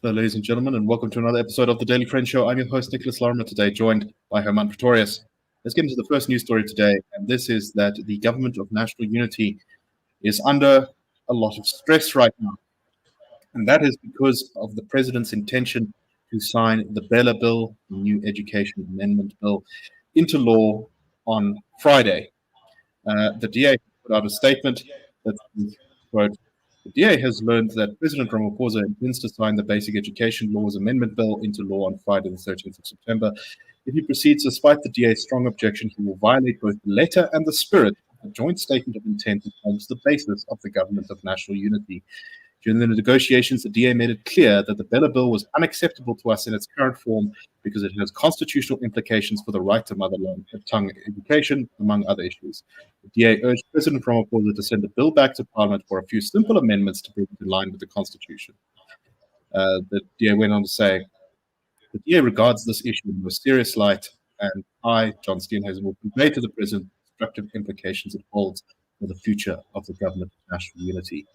Hello, ladies and gentlemen, and welcome to another episode of the Daly Friend Show. I'm your host, Lorimer, today joined by Hermann Pretorius. Let's get into the first news story today, and this is that the government of national unity is under a lot of stress right now. And that is because of the president's intention to sign the BELA Bill, the new education amendment bill, into law on Friday. The DA put out a statement that says, quote, the DA has learned that President Ramaphosa intends to sign the Basic Education Laws Amendment Bill into law on Friday, the 13th of September. If he proceeds, despite the DA's strong objection, he will violate both the letter and the spirit of the joint statement of intent that forms the basis of the government of national unity. During the negotiations, the DA made it clear that the BELA Bill was unacceptable to us in its current form because it has constitutional implications for the right to mother tongue education, among other issues. The DA urged President Ramaphosa to send the bill back to Parliament for a few simple amendments to bring it in line with the Constitution. The DA went on to say, the DA regards this issue in the most serious light, and I, John Steenhuisen, will convey to the President the destructive implications it holds for the future of the government of national unity.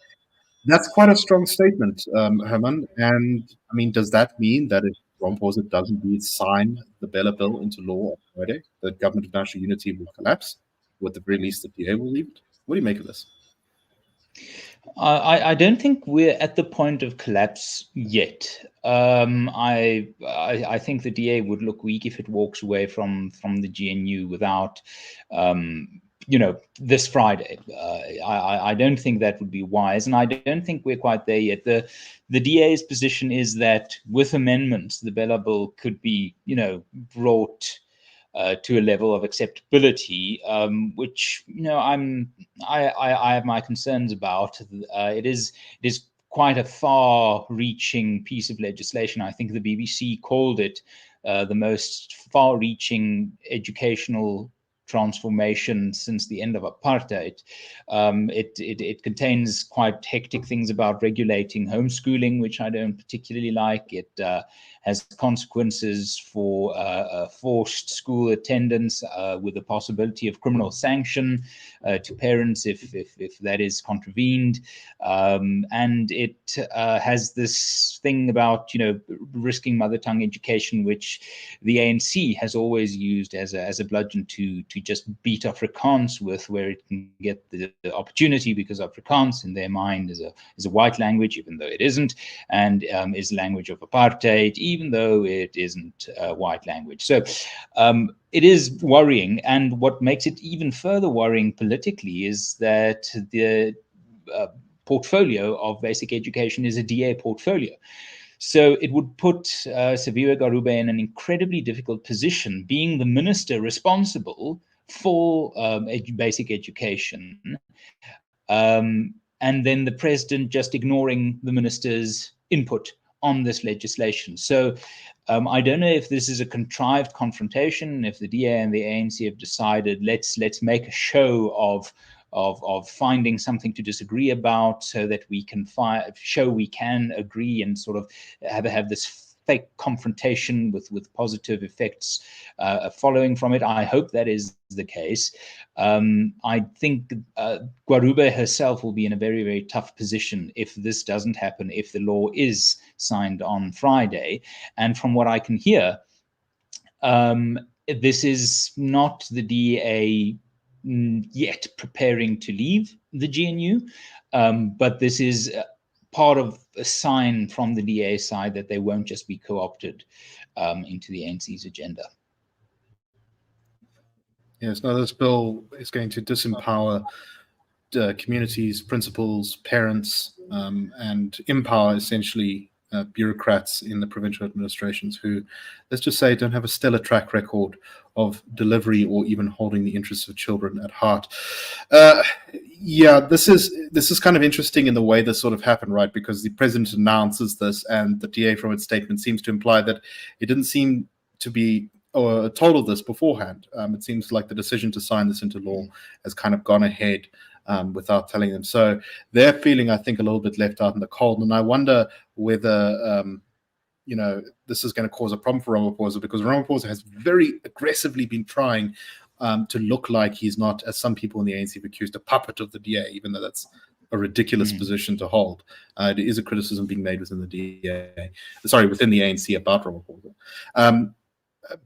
That's quite a strong statement, Herman. And I mean, does that mean that if Ramaphosa does indeed sign the BELA Bill into law on Friday, the government of national unity will collapse? Or at the very least, the DA will leave it? What do you make of this? I don't think we're at the point of collapse yet. I think the DA would look weak if it walks away from the GNU without. This Friday. I don't think that would be wise, and I don't think we're quite there yet. The DA's position is that with amendments, the BELA Bill could be, brought to a level of acceptability, which I have my concerns about. It is quite a far-reaching piece of legislation. I think the BBC called it the most far-reaching educational transformation since the end of apartheid. It contains quite hectic things about regulating homeschooling, which I don't particularly like. It has consequences for forced school attendance with the possibility of criminal sanction to parents if that is contravened. And it has this thing about, risking mother tongue education, which the ANC has always used as a bludgeon to just beat Afrikaans with, where it can get the opportunity, because Afrikaans in their mind is a white language, even though it isn't, and is language of apartheid, even though it isn't a white language. So it is worrying, and what makes it even further worrying politically is that the portfolio of basic education is a DA portfolio. So it would put Siviwe Garube in an incredibly difficult position, being the minister responsible for basic education, and then the president just ignoring the minister's input on this legislation. So I don't know if this is a contrived confrontation, if the DA and the ANC have decided let's make a show of finding something to disagree about, so that we can show we can agree and sort of have this fake confrontation with positive effects following from it. I hope that is the case. I think Garube herself will be in a very, very tough position if this doesn't happen, if the law is signed on Friday. And from what I can hear, this is not the DA yet preparing to leave the GNU, but this is part of a sign from the DA side that they won't just be co-opted into the ANC's agenda. Yes, no, this bill is going to disempower communities, principals, parents, and empower essentially bureaucrats in the provincial administrations who, let's just say, don't have a stellar track record of delivery or even holding the interests of children at heart. Yeah, this is kind of interesting in the way this sort of happened, right? Because the president announces this, and the DA from its statement seems to imply that it didn't seem to be told of this beforehand. It seems like the decision to sign this into law has kind of gone ahead without telling them. So they're feeling, I think, a little bit left out in the cold. And I wonder whether, this is going to cause a problem for Ramaphosa, because Ramaphosa has very aggressively been trying to look like he's not, as some people in the ANC have accused, a puppet of the DA, even though that's a ridiculous position to hold. It is a criticism being made within the DA, sorry, within the ANC about Ramaphosa.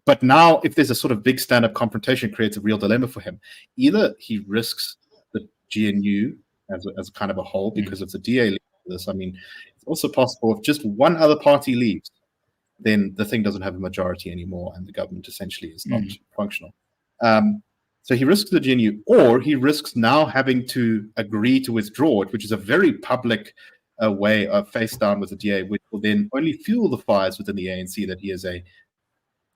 But now, if there's a sort of big stand-up confrontation, it creates a real dilemma for him. Either he risks the GNU as kind of a whole because of the DA leaving this. I mean, it's also possible if just one other party leaves, then the thing doesn't have a majority anymore, and the government essentially is not functional. So he risks the GNU, or he risks now having to agree to withdraw it, which is a very public way of face down with the DA, which will then only fuel the fires within the ANC that he is a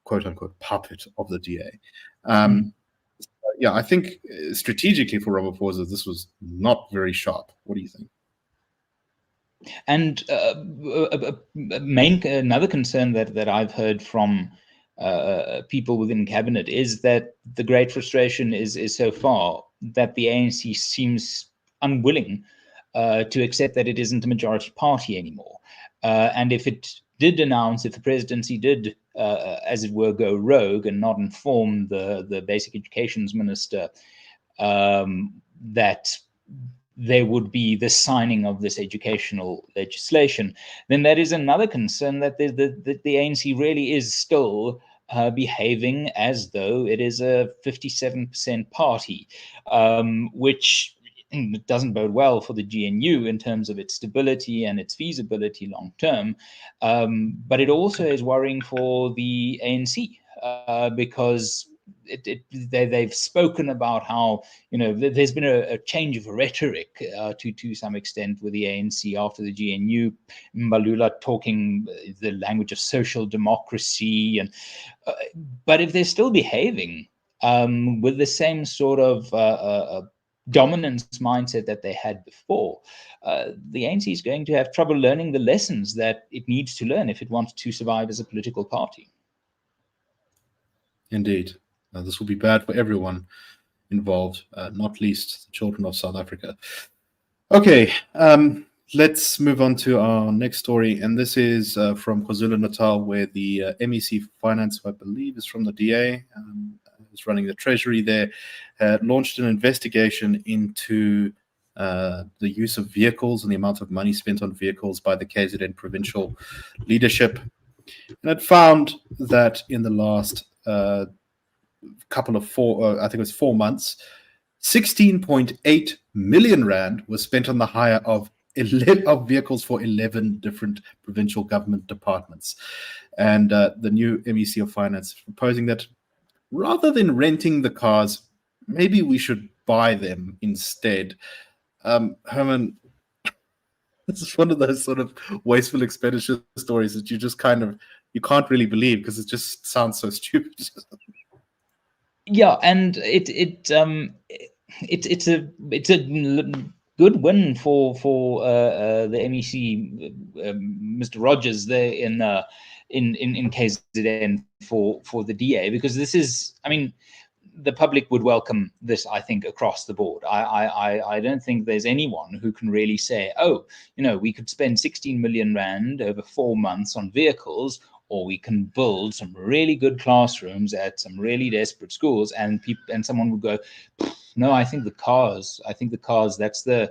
quote-unquote puppet of the DA. Yeah, I think strategically for Ramaphosa, this was not very sharp. What do you think? And another concern that I've heard from people within cabinet is that the great frustration is so far that the ANC seems unwilling to accept that it isn't a majority party anymore. And if it did announce, if the presidency did, as it were, go rogue and not inform the basic education's minister that there would be the signing of this educational legislation, then that is another concern that the ANC really is still behaving as though it is a 57% party, which doesn't bode well for the GNU in terms of its stability and its feasibility long term. But it also is worrying for the ANC because they've spoken about how, you know, there's been a change of rhetoric to some extent with the ANC after the GNU. Mbalula talking the language of social democracy, and but if they're still behaving with the same sort of dominance mindset that they had before, the ANC is going to have trouble learning the lessons that it needs to learn if it wants to survive as a political party. Indeed. This will be bad for everyone involved, not least the children of South Africa. Okay, let's move on to our next story, and this is from KwaZulu-Natal, where the MEC for Finance, who I believe is from the DA, is running the treasury there, launched an investigation into the use of vehicles and the amount of money spent on vehicles by the KZN provincial leadership. And it found that in the last couple of 4 months, 16.8 million rand was spent on the hire of vehicles for 11 different provincial government departments. And the new MEC of Finance is proposing that rather than renting the cars, maybe we should buy them instead. Herman, this is one of those sort of wasteful expenditure stories that you just you can't really believe because it just sounds so stupid. Yeah, and it's a good win for the MEC, Mr. Rogers there in KZN for the DA, because this is, I mean, the public would welcome this, I think, across the board. I don't think there's anyone who can really say, oh, you know, we could spend 16 million rand over 4 months on vehicles, or we can build some really good classrooms at some really desperate schools, and someone would go, no, I think the cars, that's the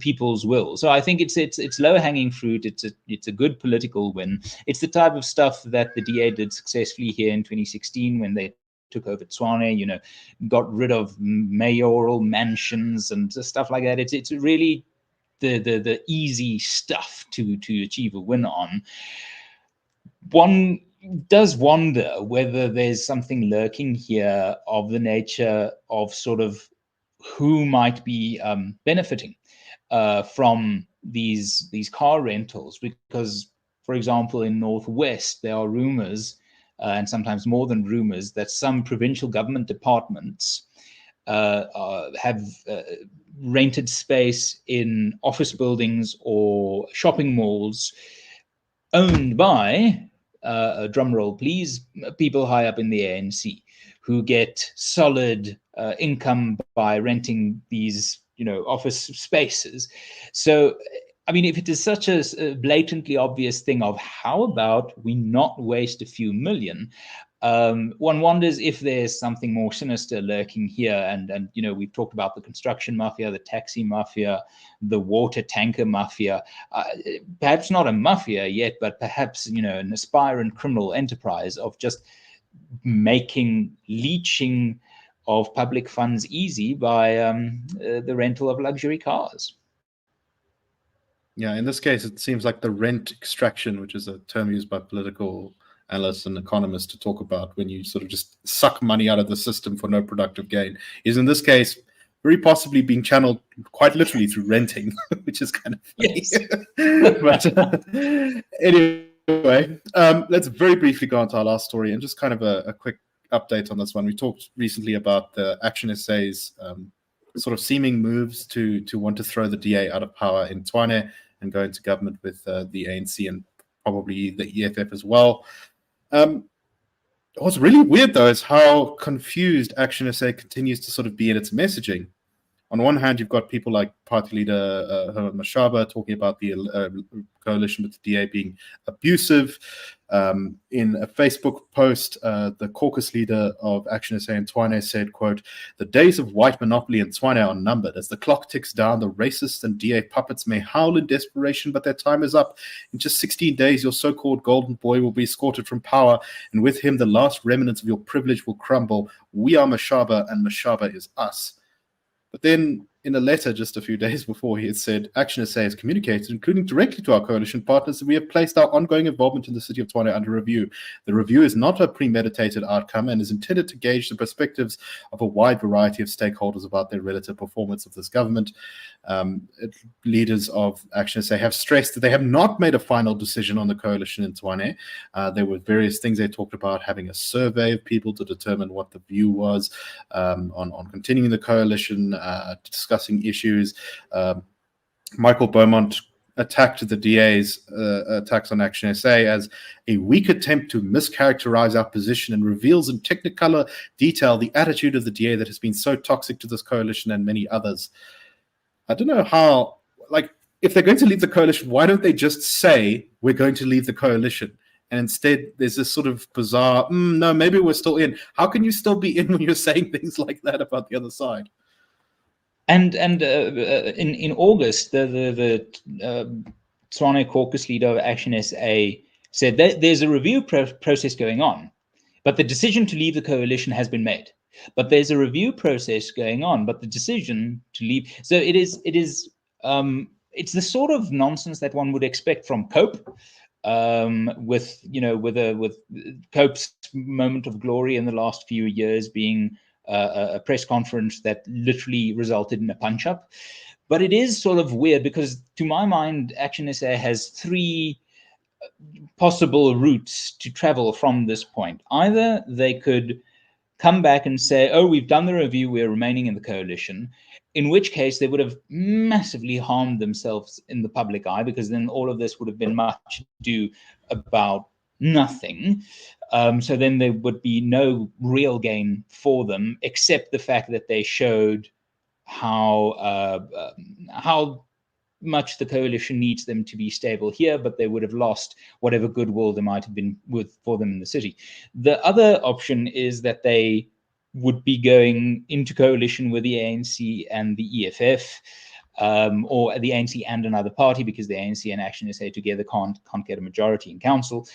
people's will. So I think it's low hanging fruit. It's a good political win. It's the type of stuff that the DA did successfully here in 2016 when they took over Tshwane, you know, got rid of mayoral mansions and stuff like that. It's really the easy stuff to achieve a win on. One does wonder whether there's something lurking here of the nature of sort of who might be benefiting from these car rentals, because, for example, in Northwest, there are rumors, and sometimes more than rumors, that some provincial government departments have rented space in office buildings or shopping malls owned by, drum roll please, people high up in the ANC who get solid income by renting these, you know, office spaces. So, I mean, if it is such a blatantly obvious thing of how about we not waste a few million, One wonders if there's something more sinister lurking here. And we've talked about the construction mafia, the taxi mafia, the water tanker mafia. Perhaps not a mafia yet, but perhaps an aspirant criminal enterprise of just making leeching of public funds easy by the rental of luxury cars. Yeah, in this case, it seems like the rent extraction, which is a term used by political analysts and economists to talk about when you sort of just suck money out of the system for no productive gain, is in this case very possibly being channeled quite literally through renting, which is kind of funny. Yes. But anyway, let's very briefly go on to our last story and just kind of a quick update on this one. We talked recently about the ActionSA's sort of seeming moves to want to throw the DA out of power in Tshwane and go into government with the ANC and probably the EFF as well. What's really weird, though, is how confused ActionSA continues to sort of be in its messaging. On one hand, you've got people like party leader Hermann talking about the coalition with the DA being abusive. In a Facebook post, the caucus leader of ActionSA in Tshwane said, quote, "The days of white monopoly in Tshwane are numbered. As the clock ticks down, the racists and DA puppets may howl in desperation, but their time is up. In just 16 days, your so-called golden boy will be escorted from power, and with him, the last remnants of your privilege will crumble. We are Mashaba, and Mashaba is us." But then in a letter just a few days before, he had said, ActionSA has communicated, including directly to our coalition partners, that we have placed our ongoing involvement in the city of Tshwane under review. The review is not a premeditated outcome and is intended to gauge the perspectives of a wide variety of stakeholders about their relative performance of this government. Leaders of ActionSA have stressed that they have not made a final decision on the coalition in Tshwane. There were various things they talked about, having a survey of people to determine what the view was on continuing the coalition, discussing issues. Michael Beaumont attacked the DA's attacks on ActionSA as a weak attempt to mischaracterize our position and reveals in technicolor detail the attitude of the DA that has been so toxic to this coalition and many others. I don't know how, like, if they're going to leave the coalition, why don't they just say, we're going to leave the coalition? And instead, there's this sort of bizarre, no, maybe we're still in. How can you still be in when you're saying things like that about the other side? And in August, the Tshwane caucus leader of ActionSA said that there's a review process going on, but the decision to leave the coalition has been made. But there's a review process going on, but the decision to leave. So it's the sort of nonsense that one would expect from Cope, with Cope's moment of glory in the last few years being a press conference that literally resulted in a punch-up. But it is sort of weird because, to my mind, ActionSA has three possible routes to travel from this point. Either they could come back and say, oh, we've done the review, we're remaining in the coalition, in which case they would have massively harmed themselves in the public eye, because then all of this would have been much ado about nothing. So then there would be no real gain for them, except the fact that they showed how much the coalition needs them to be stable here, but they would have lost whatever goodwill there might have been for them in the city. The other option is that they would be going into coalition with the ANC and the EFF, or the ANC and another party, because the ANC and ActionSA together can't get a majority in council.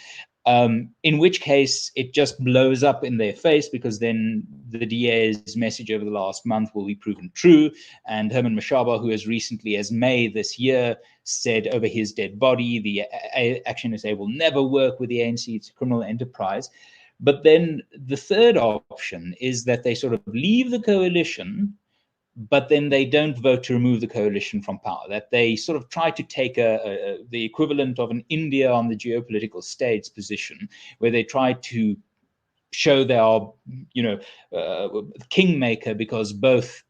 In which case it just blows up in their face, because then the DA's message over the last month will be proven true. And Hermann, who as recently as May this year said over his dead body, the ActionSA will never work with the ANC, it's a criminal enterprise. But then the third option is that they sort of leave the coalition, but then they don't vote to remove the coalition from power, that they sort of try to take the equivalent of an India on the geopolitical stage position, where they try to show they are, kingmaker, because both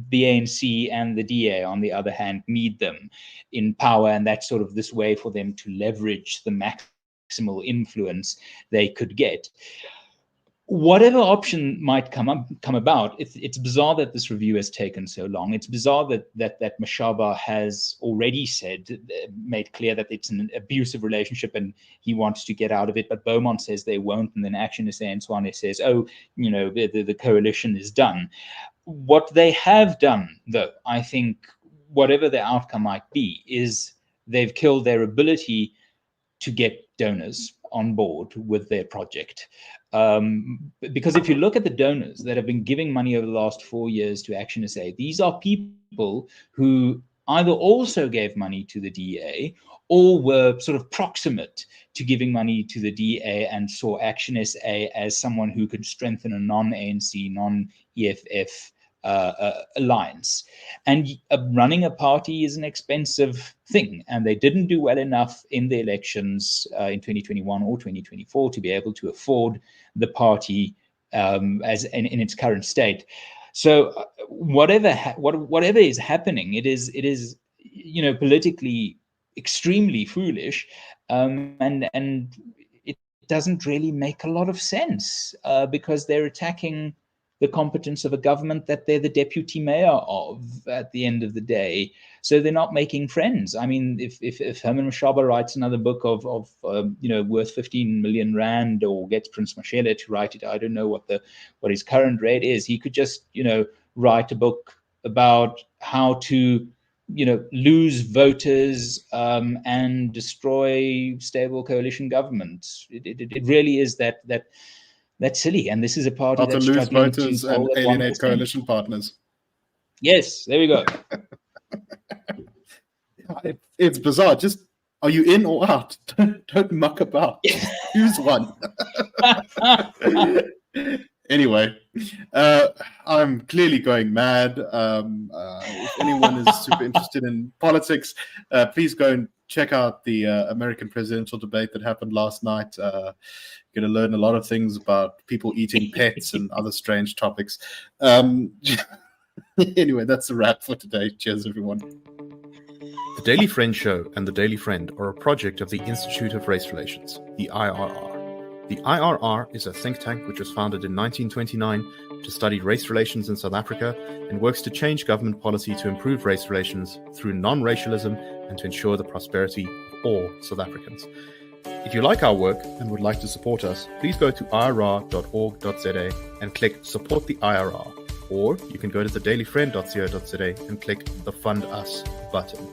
the ANC and the DA, on the other hand, need them in power, and that's sort of this way for them to leverage the maximal influence they could get. whatever option might come about, it's bizarre that this review has taken so long. It's bizarre that Mashaba has already made clear that it's an abusive relationship and he wants to get out of it. But Beaumont says they won't, and then ActionSA and Tshwane says, oh, the coalition is done. What they have done, though, I think, whatever the outcome might be, is they've killed their ability to get donors on board with their project. Because if you look at the donors that have been giving money over the last 4 years to ActionSA, these are people who either also gave money to the DA or were sort of proximate to giving money to the DA and saw ActionSA as someone who could strengthen a non-ANC, non-EFF alliance. And running a party is an expensive thing, and they didn't do well enough in the elections in 2021 or 2024 to be able to afford the party as in its current state. So whatever is happening, it is politically extremely foolish, and it doesn't really make a lot of sense because they're attacking the competence of a government that they're the deputy mayor of at the end of the day. So they're not making friends. I mean, if Hermann Mashaba writes another book of worth 15 million rand, or gets Prince Mashele to write it, I don't know what his current rate is. He could just write a book about how to lose voters and destroy stable coalition governments. It really is that's silly, and this is a party that's to lose struggling voters to and alienate 1%. coalition partners. Yes, there we go. It's bizarre. Just, are you in or out? Don't muck about. Choose one. Anyway, I'm clearly going mad. If anyone is super interested in politics, please go and check out the American presidential debate that happened last night. You're going to learn a lot of things about people eating pets and other strange topics. Anyway, that's a wrap for today. Cheers, everyone. The Daily Friend Show and the Daily Friend are a project of the Institute of Race Relations, the IRR. The IRR is a think tank which was founded in 1929 to study race relations in South Africa and works to change government policy to improve race relations through non-racialism and to ensure the prosperity of all South Africans. If you like our work and would like to support us, please go to irr.org.za and click Support the IRR. Or you can go to thedailyfriend.co.za and click the Fund Us button.